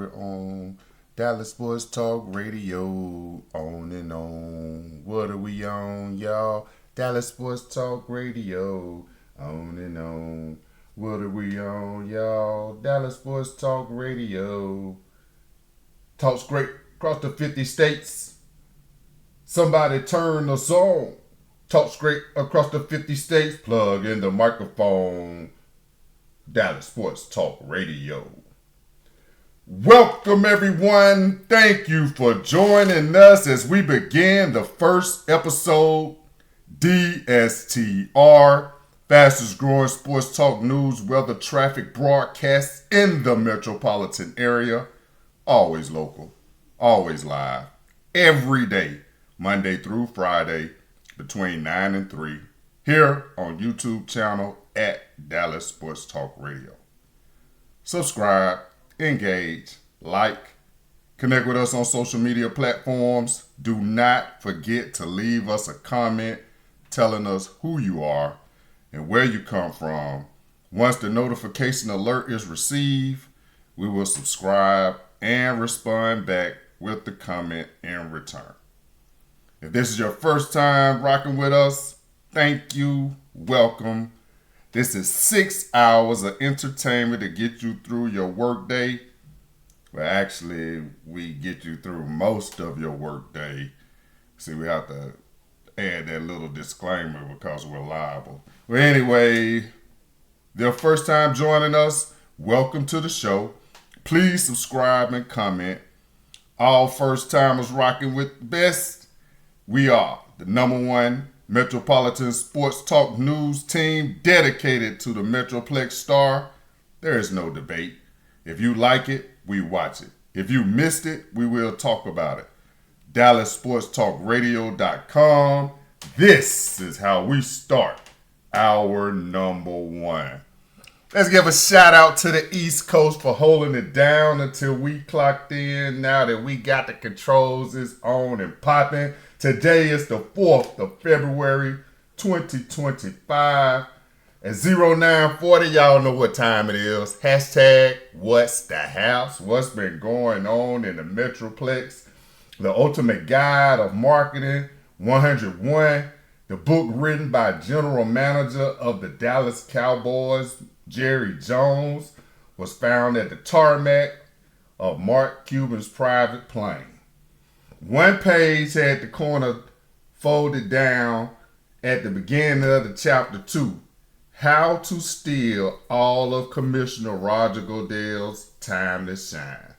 here on Dallas Sports Talk Radio. On and on. What are we on, y'all? Dallas Sports Talk Radio. On and on. What are we on, y'all? Dallas Sports Talk Radio. Talks great across the 50 states. Somebody turn the song. Talks great across the 50 states. Plug in the microphone. Dallas Sports Talk Radio. Welcome everyone. Thank you for joining us as we begin the first episode, DSTR, fastest growing sports talk news, weather, traffic broadcasts in the metropolitan area. Always local, always live, every day, Monday through Friday, between 9 and 3, here on YouTube channel at Dallas Sports Talk Radio. Subscribe, engage, like, connect with us on social media platforms. Do not forget to leave us a comment telling us who you are and where you come from. Once the notification alert is received, we will subscribe and respond back with the comment in return. If this is your first time rocking with us, thank you, welcome. This is 6 hours of entertainment to get you through your workday. Well, actually, we get you through most of your workday. See, we have to add that little disclaimer because we're liable. Well, anyway, your first time joining us, welcome to the show. Please subscribe and comment. All first timers rocking with the best. We are the number one Metropolitan Sports Talk News team dedicated to the Metroplex star. There is no debate. If you like it, we watch it. If you missed it, we will talk about it. DallasSportsTalkRadio.com. This is how we start our number one. Let's give a shout out to the East Coast for holding it down until we clocked in. Now that we got the controls is on and popping. Today is the 4th of February, 2025. At 0940, y'all know what time it is. Hashtag what's the house? What's been going on in the Metroplex? The Ultimate Guide of Marketing 101. The book written by General Manager of the Dallas Cowboys, Jerry Jones, was found at the tarmac of Mark Cuban's private plane. One page had the corner folded down at the beginning of the chapter 2. How to steal all of Commissioner Roger Goodell's time to shine.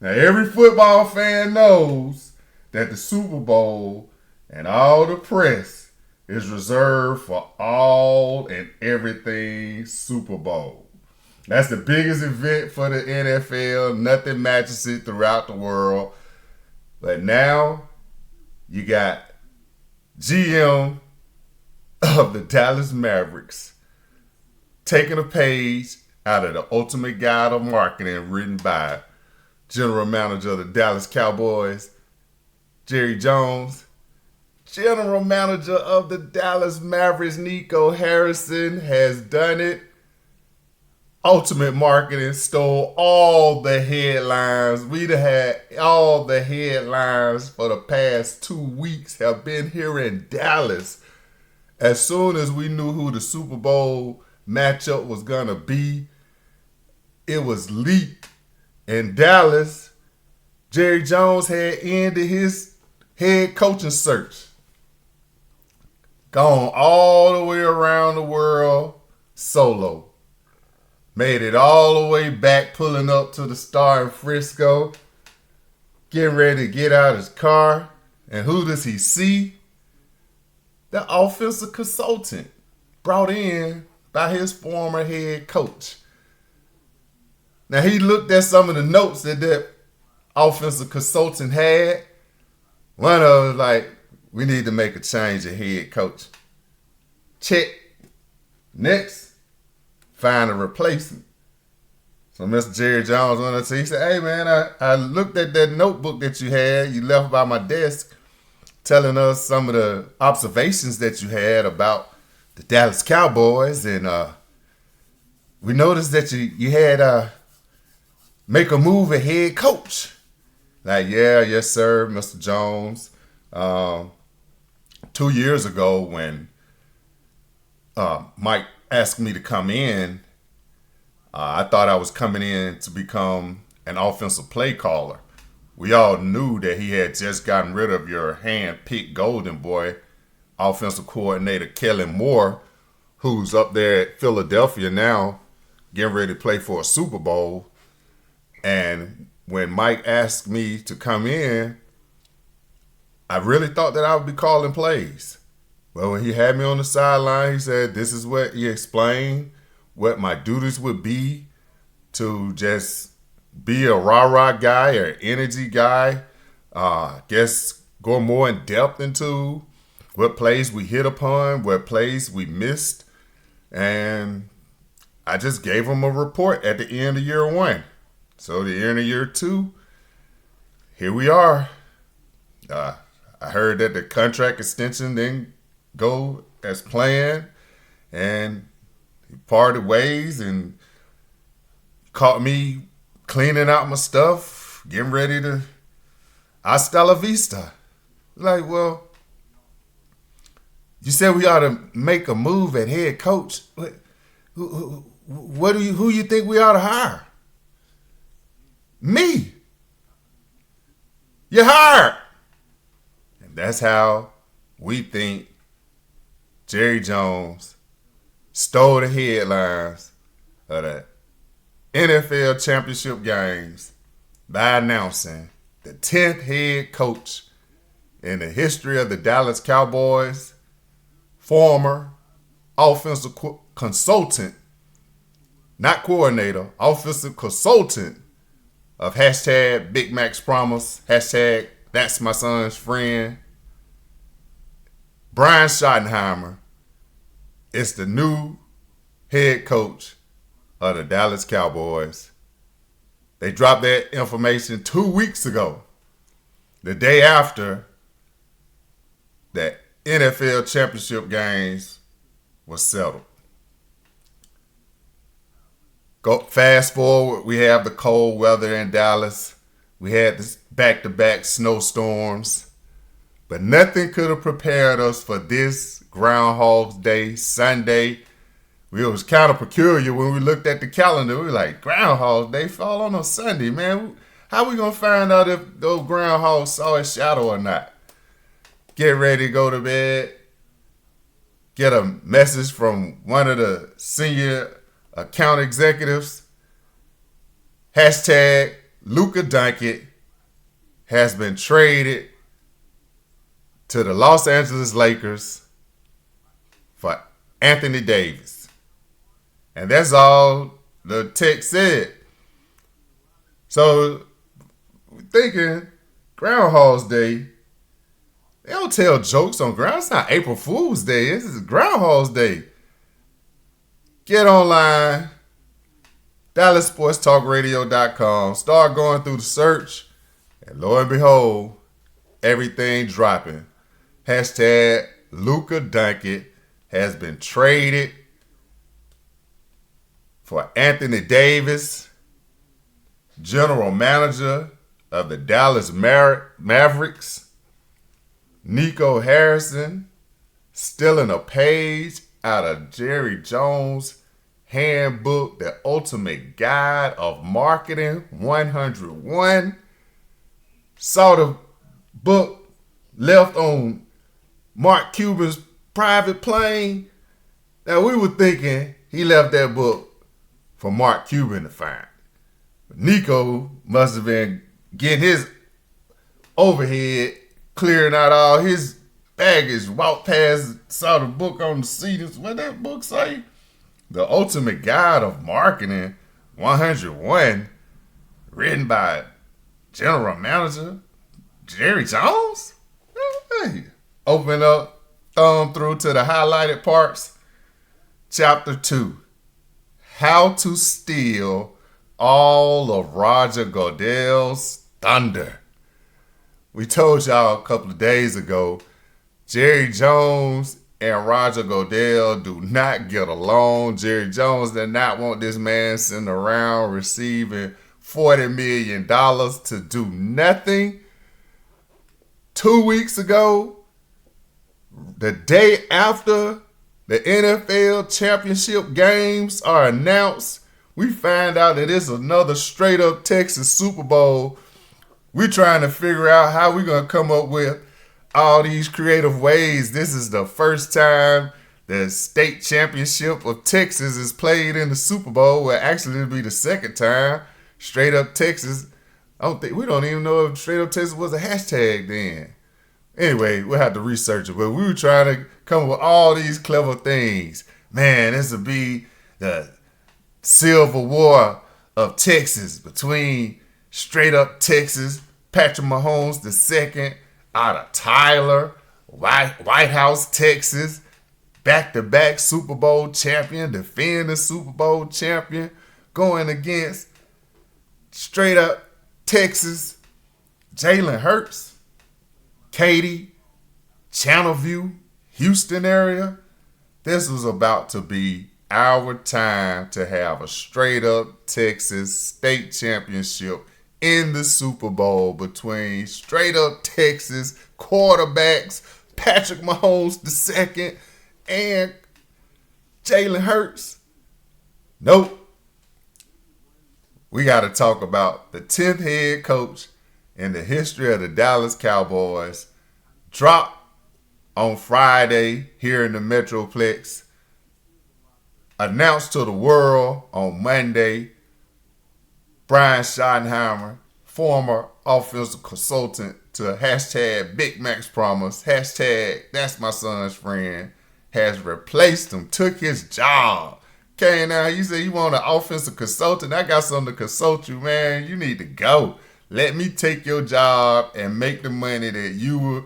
Now, every football fan knows that the Super Bowl and all the press is reserved for all and everything Super Bowl. That's the biggest event for the NFL. Nothing matches it throughout the world. But now you got GM of the Dallas Mavericks taking a page out of the Ultimate Guide of Marketing written by General Manager of the Dallas Cowboys, Jerry Jones. General Manager of the Dallas Mavericks, Nico Harrison, has done it. Ultimate Marketing stole all the headlines. We'd had all the headlines for the past 2 weeks have been here in Dallas. As soon as we knew who the Super Bowl matchup was going to be, it was leaked in Dallas. Jerry Jones had ended his head coaching search. Gone all the way around the world solo. Made it all the way back, pulling up to the Star in Frisco. Getting ready to get out his car. And who does he see? The offensive consultant brought in by his former head coach. Now, he looked at some of the notes that offensive consultant had. One of them was like, we need to make a change at head coach. Check. Next. Find a replacement. So Mr. Jerry Jones went up to, he said, hey man, I looked at that notebook that you had, you left by my desk, telling us some of the observations that you had about the Dallas Cowboys, and we noticed that you had make a move at head coach. Like, yeah, yes, sir, Mr. Jones. 2 years ago when Mike asked me to come in, I thought I was coming in to become an offensive play caller. We all knew that he had just gotten rid of your hand-picked golden boy, offensive coordinator Kellen Moore, who's up there at Philadelphia now, getting ready to play for a Super Bowl. And when Mike asked me to come in, I really thought that I would be calling plays. Well, when he had me on the sideline, he said, this is what he explained, what my duties would be to just be a rah-rah guy or energy guy. Guess go more in depth into what plays we hit upon, what plays we missed. And I just gave him a report at the end of year one. So the end of year two, here we are. I heard that the contract extension didn't go as planned, and he parted ways and caught me cleaning out my stuff, getting ready to hasta la vista. Like, well, you said we ought to make a move at head coach. Who you think we ought to hire? Me. You hired. And that's how we think Jerry Jones stole the headlines of the NFL championship games by announcing the 10th head coach in the history of the Dallas Cowboys, former offensive consultant, not coordinator, offensive consultant of hashtag Big Mac's Promise, hashtag That's My Son's Friend, Brian Schottenheimer is the new head coach of the Dallas Cowboys. They dropped that information 2 weeks ago, the day after that NFL championship games was settled. Go fast forward, we have the cold weather in Dallas. We had this back-to-back snowstorms, but nothing could have prepared us for this Groundhog's Day, Sunday. It was kind of peculiar when we looked at the calendar. We were like, Groundhog's Day fall on a Sunday, man. How we gonna find out if those groundhogs saw a shadow or not? Get ready to go to bed. Get a message from one of the senior account executives. Hashtag Luka Doncic has been traded to the Los Angeles Lakers for Anthony Davis. And that's all the text said. So, thinking Groundhog's Day, they don't tell jokes on ground. It's not April Fool's Day. This is Groundhog's Day. Get online, DallasSportsTalkRadio.com. Start going through the search, and lo and behold, everything dropping. Hashtag Luka Doncic has been traded for Anthony Davis, general manager of the Dallas Mavericks. Nico Harrison stealing a page out of Jerry Jones' handbook, The Ultimate Guide of Marketing 101. Saw the book left on Mark Cuban's private plane. Now, we were thinking he left that book for Mark Cuban to find. Nico must have been getting his overhead, clearing out all his baggage, walked past, saw the book on the seat. What that book say? The Ultimate Guide of Marketing 101, written by General Manager Jerry Jones? Hey. Open up, thumb through to the highlighted parts. Chapter 2, How to Steal All of Roger Goodell's Thunder. We told y'all a couple of days ago, Jerry Jones and Roger Goodell do not get along. Jerry Jones did not want this man sitting around receiving $40 million to do nothing. 2 weeks ago, the day after the NFL championship games are announced, we find out that it's another straight up Texas Super Bowl. We're trying to figure out how we're going to come up with all these creative ways. This is the first time the state championship of Texas is played in the Super Bowl. Well, actually, it'll be the second time. Straight up Texas. We don't even know if straight up Texas was a hashtag then. Anyway, we'll have to research it. But we were trying to come up with all these clever things. Man, this will be the Civil War of Texas between straight up Texas, Patrick Mahomes II, out of Tyler, White House, Texas, back-to-back Super Bowl champion, defending Super Bowl champion, going against straight up Texas, Jalen Hurts, Katy, Channelview, Houston area. This was about to be our time to have a straight up Texas state championship in the Super Bowl between straight up Texas quarterbacks Patrick Mahomes II and Jalen Hurts. Nope. We got to talk about the 10th head coach in the history of the Dallas Cowboys. Dropped on Friday here in the Metroplex. Announced to the world on Monday. Brian Schottenheimer, former offensive consultant to hashtag Big Mac's Promise, hashtag That's My Son's Friend, has replaced him, took his job. Okay, now you say you want an offensive consultant. I got something to consult you, man. You need to go. Let me take your job and make the money that you were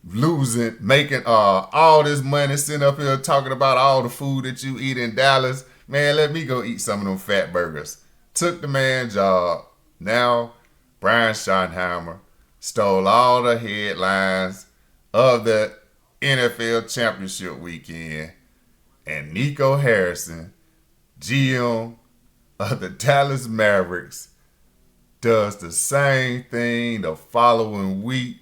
losing, making all this money, sitting up here talking about all the food that you eat in Dallas. Man, let me go eat some of them fat burgers. Took the man's job. Now, Brian Schottenheimer stole all the headlines of the NFL championship weekend. And Nico Harrison, GM of the Dallas Mavericks, does the same thing the following week.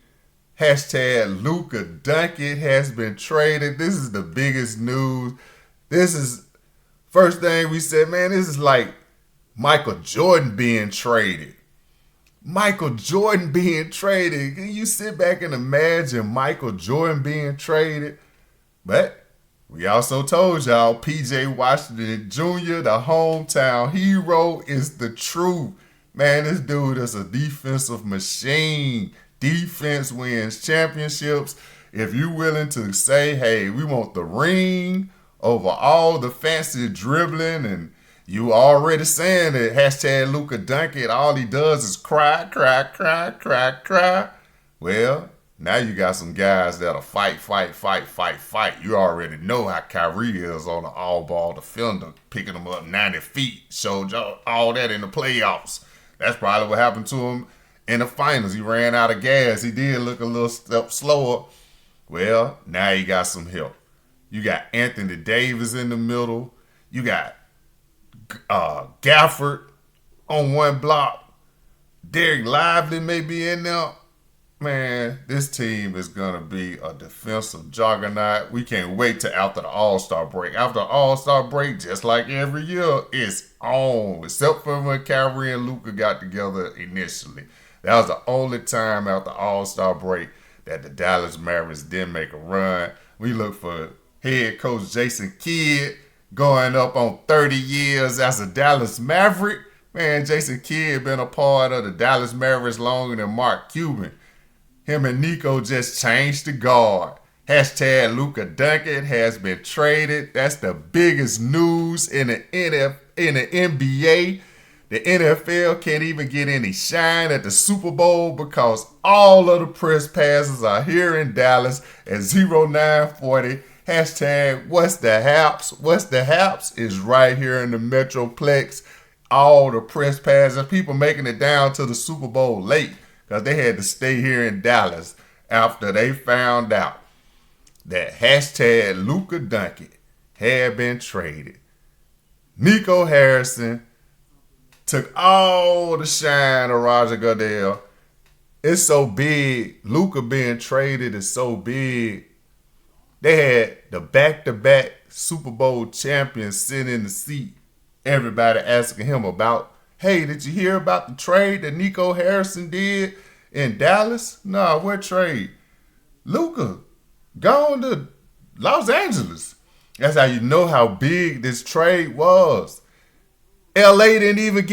Hashtag Luka Doncic has been traded. This is the biggest news. This is first thing we said, man, this is like Michael Jordan being traded. Michael Jordan being traded. Can you sit back and imagine Michael Jordan being traded? But we also told y'all PJ Washington Jr., the hometown hero, is the truth. Man, this dude is a defensive machine. Defense wins championships. If you're willing to say, hey, we want the ring over all the fancy dribbling, and you already saying that hashtag Luka Doncic, all he does is cry. Well, now you got some guys that'll fight. You already know how Kyrie is on an all-ball defender, picking them up 90 feet. Showed y'all all that in the playoffs. That's probably what happened to him in the finals. He ran out of gas. He did look a little step slower. Well, now you got some help. You got Anthony Davis in the middle. You got Gafford on one block. Derek Lively may be in there. Man, this team is going to be a defensive juggernaut. We can't wait till after the All-Star break. After the All-Star break, just like every year, it's on. Except for when Kyrie and Luka got together initially. That was the only time after All-Star break that the Dallas Mavericks didn't make a run. We look for head coach Jason Kidd going up on 30 years as a Dallas Maverick. Man, Jason Kidd been a part of the Dallas Mavericks longer than Mark Cuban. Him and Nico just changed the guard. Hashtag Luka Doncic has been traded. That's the biggest news in the NBA. The NFL can't even get any shine at the Super Bowl because all of the press passes are here in Dallas at 0940. Hashtag What's the Haps? What's the Haps is right here in the Metroplex. All the press passes, people making it down to the Super Bowl late because they had to stay here in Dallas after they found out that hashtag Luka Doncic had been traded. Nico Harrison took all the shine of Roger Goodell. It's so big. Luka being traded is so big. They had the back-to-back Super Bowl champions sitting in the seat. Everybody asking him about, hey, did you hear about the trade that Nico Harrison did in Dallas? Nah, what trade? Luka gone to Los Angeles. That's how you know how big this trade was. LA didn't even get